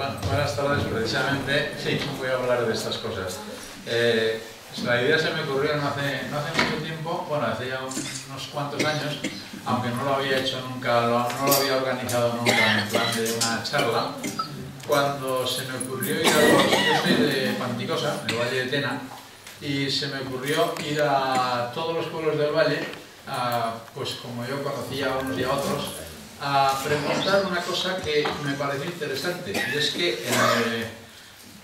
Bueno, buenas tardes. Precisamente, sí, voy a hablar de estas cosas. La idea se me ocurrió no hace mucho tiempo, bueno, hace ya unos cuantos años, aunque no lo había hecho nunca, no lo había organizado nunca en plan de una charla, cuando se me ocurrió ir yo soy de Panticosa, del Valle de Tena, y se me ocurrió ir a todos los pueblos del Valle, pues como yo conocía a unos y a otros, a preguntar una cosa que me pareció interesante, y es que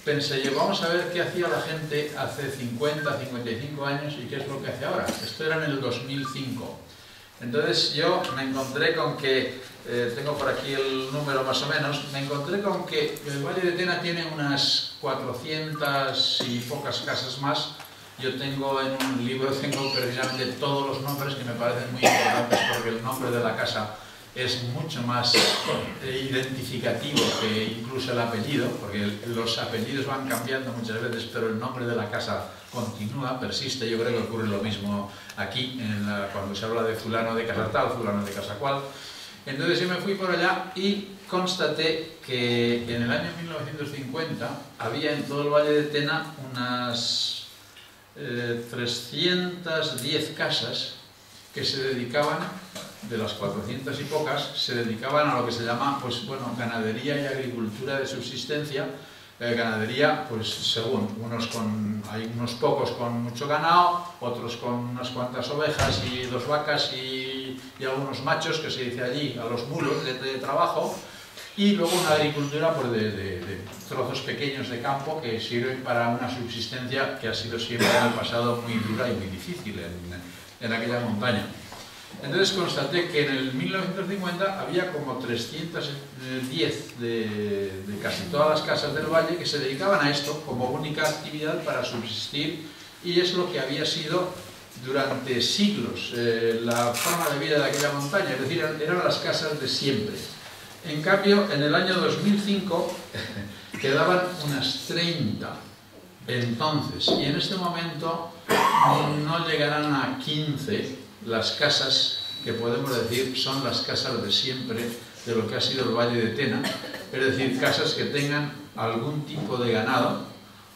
pensé yo, vamos a ver qué hacía la gente hace 50, 55 años y qué es lo que hace ahora. Esto era en el 2005. Entonces yo me encontré con que, tengo por aquí el número más o menos, me encontré con que el Valle de Tena tiene unas 400 y pocas casas más. Yo tengo en un libro, tengo precisamente todos los nombres que me parecen muy importantes porque el nombre de la casa es mucho más identificativo que incluso el apellido, porque los apellidos van cambiando muchas veces, pero el nombre de la casa continúa, persiste. Yo creo que ocurre lo mismo aquí, cuando se habla de fulano de casa tal, fulano de casa cual. Entonces yo me fui por allá y constaté que en el año 1950 había en todo el Valle de Tena unas 310 casas que se dedicaban, de las 400 y pocas, se dedicaban a lo que se llama, pues bueno, ganadería y agricultura de subsistencia. Ganadería, pues según, hay unos pocos con mucho ganado, otros con unas cuantas ovejas y 2 vacas y algunos machos, que se dice allí, a los mulos de trabajo, y luego una agricultura pues, de trozos pequeños de campo que sirven para una subsistencia que ha sido siempre en el pasado muy dura y muy difícil en aquella montaña. Entonces constaté que en el 1950 había como 310 de casi todas las casas del valle que se dedicaban a esto como única actividad para subsistir, y es lo que había sido durante siglos la forma de vida de aquella montaña, es decir, eran las casas de siempre. En cambio, en el año 2005 quedaban unas 30 entonces, y en este momento no llegarán a 15 las casas que podemos decir son las casas de siempre de lo que ha sido el Valle de Tena, es decir, casas que tengan algún tipo de ganado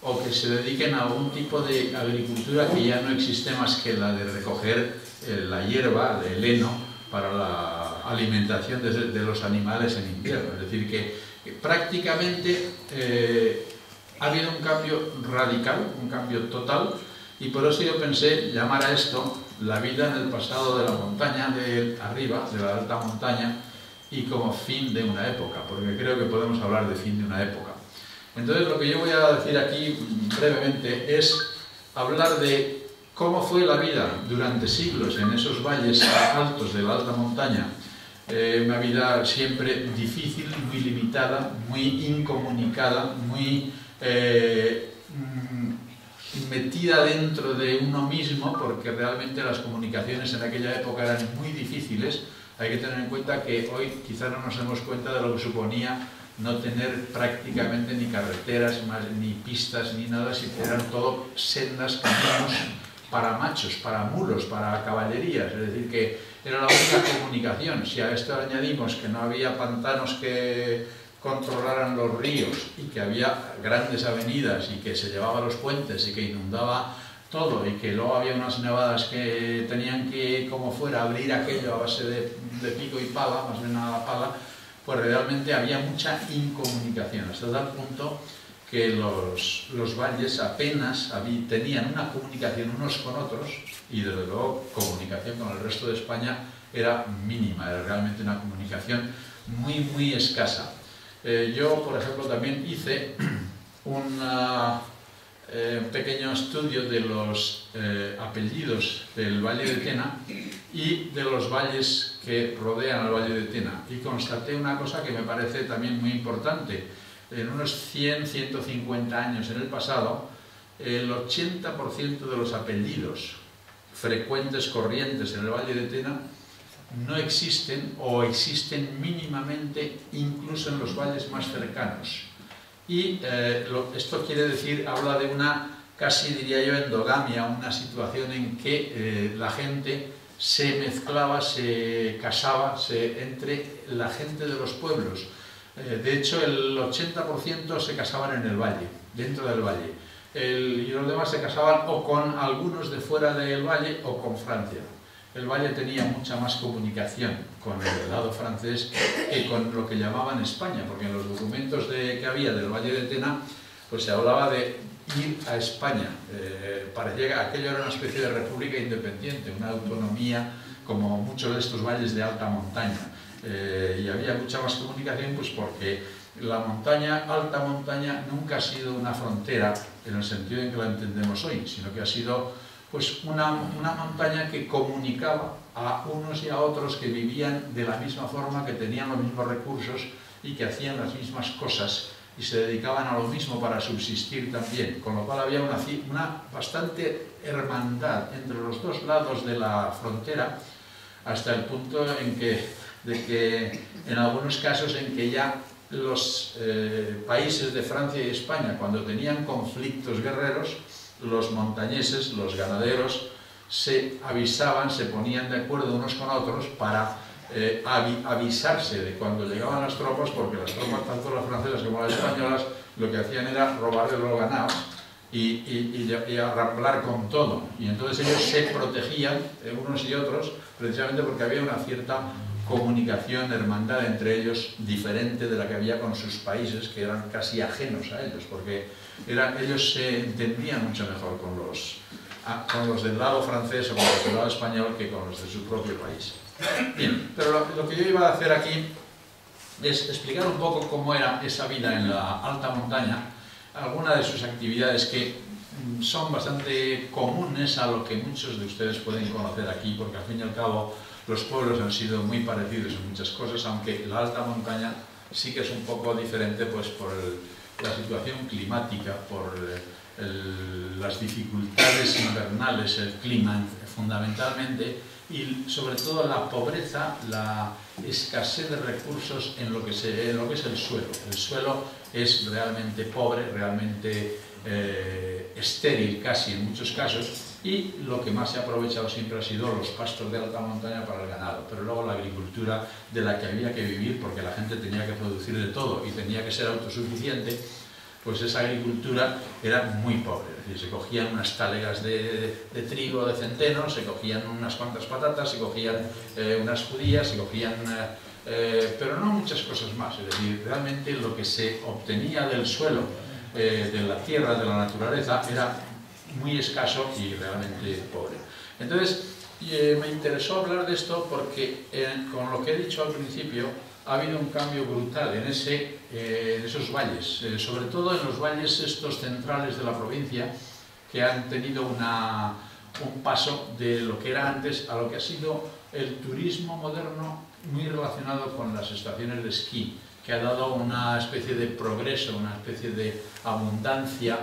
o que se dediquen a algún tipo de agricultura que ya no existe más que la de recoger la hierba, el heno, para la alimentación de los animales en invierno. Es decir, que prácticamente ha habido un cambio radical, un cambio total, y por eso yo pensé llamar a esto la vida en el pasado de la montaña, de arriba, de la alta montaña, y como fin de una época, porque creo que podemos hablar de fin de una época. Entonces lo que yo voy a decir aquí brevemente es hablar de cómo fue la vida durante siglos en esos valles altos de la alta montaña. Una vida siempre difícil, muy limitada, muy incomunicada, muy metida dentro de uno mismo, porque realmente las comunicaciones en aquella época eran muy difíciles. Hay que tener en cuenta que hoy quizá no nos demos cuenta de lo que suponía no tener prácticamente ni carreteras, ni pistas, ni nada, sino que eran todo sendas, caminos para machos, para mulos, para caballerías, es decir, que era la única comunicación. Si a esto añadimos que no había pantanos que controlaran los ríos y que había grandes avenidas y que se llevaba los puentes y que inundaba todo, y que luego había unas nevadas que tenían que, como fuera, abrir aquello a base de pico y pala, más bien a la pala, pues realmente había mucha incomunicación, hasta tal punto que los valles apenas tenían una comunicación unos con otros, y desde luego comunicación con el resto de España era mínima, era realmente una comunicación muy, muy escasa. Yo, por ejemplo, también hice un pequeño estudio de los apellidos del Valle de Tena y de los valles que rodean al Valle de Tena, y constaté una cosa que me parece también muy importante. En unos 100, 150 años en el pasado, el 80% de los apellidos frecuentes, corrientes en el Valle de Tena no existen, o existen mínimamente incluso en los valles más cercanos. Y esto quiere decir, habla de una, casi diría yo, endogamia, una situación en que la gente se mezclaba, se casaba entre la gente de los pueblos. De hecho, el 80% se casaban en el valle, dentro del valle. Y los demás se casaban o con algunos de fuera del valle o con Francia. El valle tenía mucha más comunicación con el lado francés que con lo que llamaban España, porque en los documentos que había del Valle de Tena, pues se hablaba de ir a España. Parecía que aquello era una especie de república independiente, una autonomía, como muchos de estos valles de alta montaña. Y había mucha más comunicación, pues porque la montaña, alta montaña, nunca ha sido una frontera en el sentido en que la entendemos hoy, sino que ha sido pues una montaña que comunicaba a unos y a otros que vivían de la misma forma, que tenían los mismos recursos y que hacían las mismas cosas y se dedicaban a lo mismo para subsistir también, con lo cual había una bastante hermandad entre los dos lados de la frontera, hasta el punto de que en algunos casos en que ya los países de Francia y España, cuando tenían conflictos guerreros, los montañeses, los ganaderos, se avisaban, se ponían de acuerdo unos con otros para avisarse de cuando llegaban las tropas, porque las tropas, tanto las francesas como las españolas, lo que hacían era robarle los ganados y arramblar con todo. Y entonces ellos se protegían unos y otros, precisamente porque había una cierta comunicación, hermandad entre ellos, diferente de la que había con sus países, que eran casi ajenos a ellos, porque ellos se entendían mucho mejor con los del lado francés o con los del lado español que con los de su propio país. Bien, pero lo que yo iba a hacer aquí es explicar un poco cómo era esa vida en la alta montaña, algunas de sus actividades que son bastante comunes a lo que muchos de ustedes pueden conocer aquí, porque al fin y al cabo los pueblos han sido muy parecidos en muchas cosas, aunque la alta montaña sí que es un poco diferente, pues por la situación climática, por las dificultades invernales, el clima fundamentalmente, y sobre todo la pobreza, la escasez de recursos en lo que es el suelo. El suelo es realmente pobre, realmente estéril casi en muchos casos, y lo que más se ha aprovechado siempre ha sido los pastos de alta montaña para el ganado, pero luego la agricultura de la que había que vivir, porque la gente tenía que producir de todo y tenía que ser autosuficiente, pues esa agricultura era muy pobre. Es decir, se cogían unas talegas de trigo, de centeno, se cogían unas cuantas patatas, se cogían unas judías, se cogían pero no muchas cosas más. Es decir, realmente lo que se obtenía del suelo, de la tierra, de la naturaleza, era muy escaso y realmente pobre. Entonces, me interesó hablar de esto porque con lo que he dicho al principio ha habido un cambio brutal en esos valles, sobre todo en los valles estos centrales de la provincia, que han tenido un paso de lo que era antes a lo que ha sido el turismo moderno, muy relacionado con las estaciones de esquí, que ha dado una especie de progreso, una especie de abundancia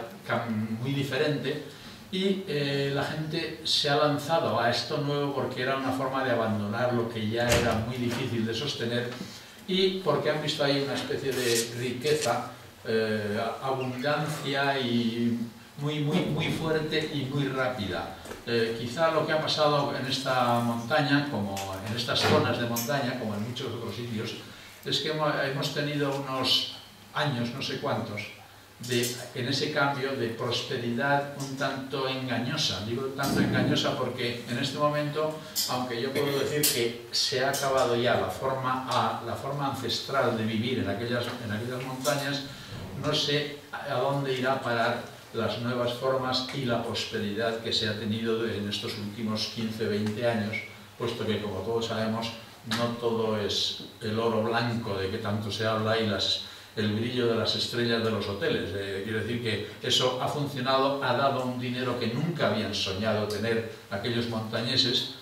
muy diferente, y la gente se ha lanzado a esto nuevo porque era una forma de abandonar lo que ya era muy difícil de sostener, y porque han visto ahí una especie de riqueza, abundancia y muy fuerte y muy rápida. Quizá lo que ha pasado en esta montaña, como en estas zonas de montaña, como en muchos otros sitios, es que hemos tenido unos años, no sé cuántos, en ese cambio de prosperidad un tanto engañosa. Digo tanto engañosa porque en este momento, aunque yo puedo decir que se ha acabado ya la forma ancestral de vivir en aquellas montañas, no sé a dónde irá a parar las nuevas formas y la prosperidad que se ha tenido en estos últimos 15-20 años, puesto que, como todos sabemos, no todo es el oro blanco de que tanto se habla y el brillo de las estrellas de los hoteles. Quiero decir que eso ha funcionado, ha dado un dinero que nunca habían soñado tener aquellos montañeses,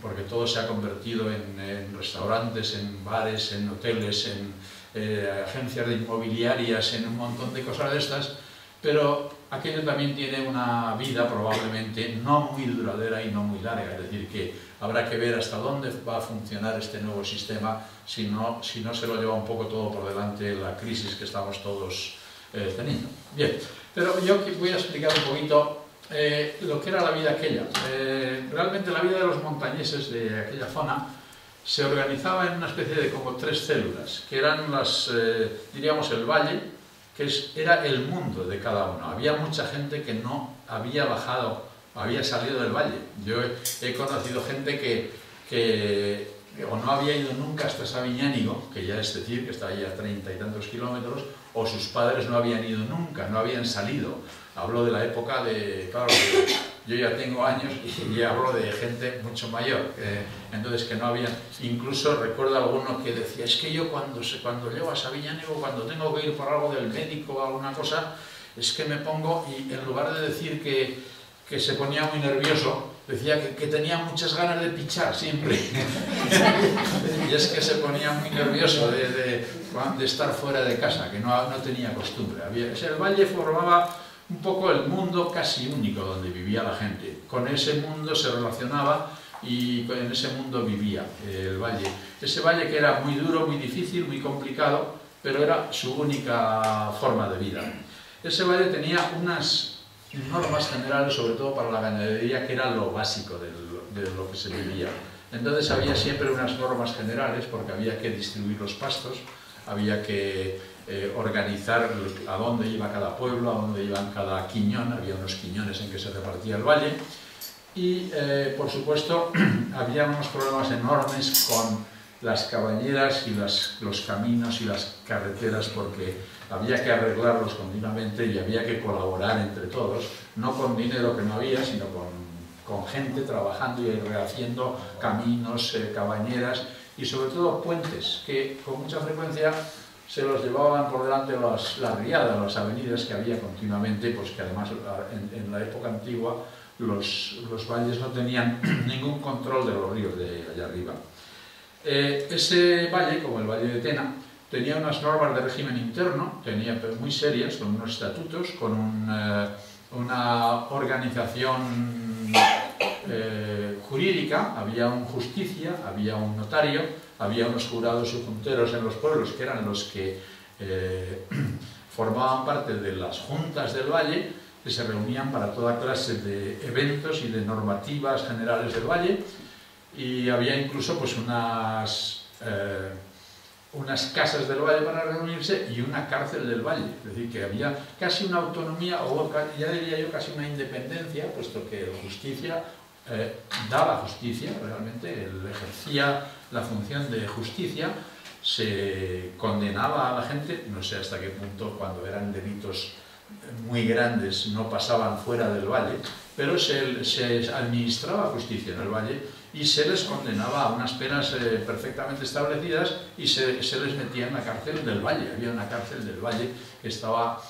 porque todo se ha convertido en restaurantes, en bares, en hoteles, en agencias de inmobiliarias, en un montón de cosas de estas, pero aquello también tiene una vida probablemente no muy duradera y no muy larga. Es decir, que habrá que ver hasta dónde va a funcionar este nuevo sistema si no se lo lleva un poco todo por delante la crisis que estamos todos teniendo. Bien, pero yo voy a explicar un poquito lo que era la vida aquella. Realmente la vida de los montañeses de aquella zona se organizaba en una especie de como 3 células, que eran diríamos, el valle, que era el mundo de cada uno. Había mucha gente que no había bajado, había salido del valle. Yo he conocido gente que o no había ido nunca hasta Sabiñánigo, que ya es decir, que está ahí a 30 y tantos kilómetros, o sus padres no habían ido nunca, no habían salido. Hablo de la época de, claro, yo ya tengo años y hablo de gente mucho mayor, entonces que no había, incluso recuerdo alguno que decía, es que yo cuando llego a Sabiñánigo, cuando tengo que ir por algo del médico o alguna cosa, es que me pongo, y en lugar de decir que se ponía muy nervioso, decía que tenía muchas ganas de pichar siempre. Y es que se ponía muy nervioso de estar fuera de casa, que no tenía costumbre. El valle formaba un poco el mundo casi único donde vivía la gente. Con ese mundo se relacionaba y en ese mundo vivía el valle. Ese valle que era muy duro, muy difícil, muy complicado, pero era su única forma de vida. Ese valle tenía unas normas generales, sobre todo para la ganadería, que era lo básico de lo que se vivía. Entonces había siempre unas normas generales, porque había que distribuir los pastos, había que organizar a dónde iba cada pueblo, a dónde iban cada quiñón, había unos quiñones en que se repartía el valle, y por supuesto había unos problemas enormes con las cabañeras y los caminos y las carreteras, porque había que arreglarlos continuamente y había que colaborar entre todos, no con dinero que no había, sino con gente trabajando y rehaciendo caminos, cabañeras y sobre todo puentes, que con mucha frecuencia se los llevaban por delante las riadas, las avenidas que había continuamente, pues que además en la época antigua los valles no tenían ningún control de los ríos de allá arriba. Ese valle, como el Valle de Tena, tenía unas normas de régimen interno, muy serias, con unos estatutos, con una organización jurídica, había un justicia, había un notario, había unos jurados y junteros en los pueblos, que eran los que formaban parte de las juntas del valle, que se reunían para toda clase de eventos y de normativas generales del valle, y había incluso pues unas casas del valle para reunirse y una cárcel del valle, es decir, que había casi una autonomía, o ya diría yo casi una independencia, puesto que el justicia daba justicia, realmente él ejercía la función de justicia, se condenaba a la gente, no sé hasta qué punto, cuando eran delitos muy grandes no pasaban fuera del valle, pero se administraba justicia en el valle y se les condenaba a unas penas perfectamente establecidas y se les metía en la cárcel del valle. Había una cárcel del valle que estaba,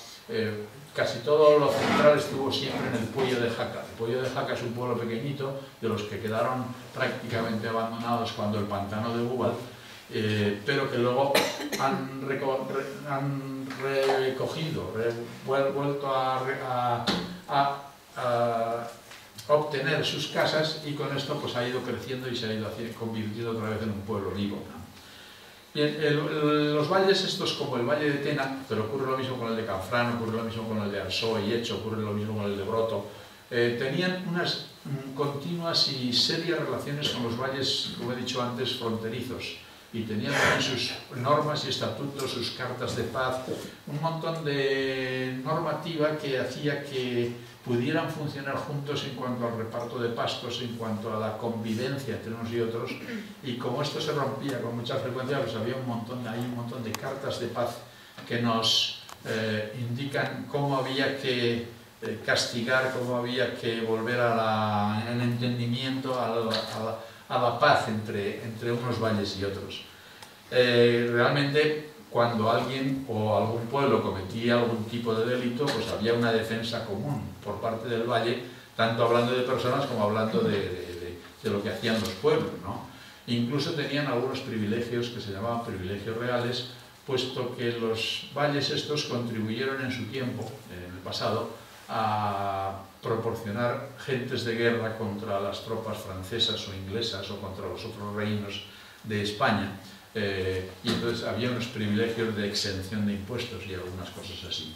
casi todo lo central estuvo siempre en el Puello de Jaca. El Puello de Jaca es un pueblo pequeñito, de los que quedaron prácticamente abandonados cuando el pantano de Búbal, pero que luego han vuelto a obtener sus casas, y con esto pues ha ido creciendo y se ha ido convirtiendo otra vez en un pueblo vivo, ¿no? Bien, los valles estos, como el Valle de Tena, pero ocurre lo mismo con el de Canfrán, ocurre lo mismo con el de Arsoa y Echo, ocurre lo mismo con el de Broto, tenían unas continuas y serias relaciones con los valles, como he dicho antes, fronterizos, y tenían también sus normas y estatutos, sus cartas de paz, un montón de normativa que hacía que pudieran funcionar juntos en cuanto al reparto de pastos, en cuanto a la convivencia entre unos y otros, y como esto se rompía con mucha frecuencia, pues hay un montón de cartas de paz que nos indican cómo había que castigar, cómo había que volver al entendimiento, a la paz entre unos valles y otros. Realmente, cuando alguien o algún pueblo cometía algún tipo de delito, pues había una defensa común por parte del valle, tanto hablando de personas como hablando de lo que hacían los pueblos, ¿no? Incluso tenían algunos privilegios que se llamaban privilegios reales, puesto que los valles estos contribuyeron en su tiempo, en el pasado, a proporcionar gentes de guerra contra las tropas francesas o inglesas o contra los otros reinos de España, y entonces había unos privilegios de exención de impuestos y algunas cosas así.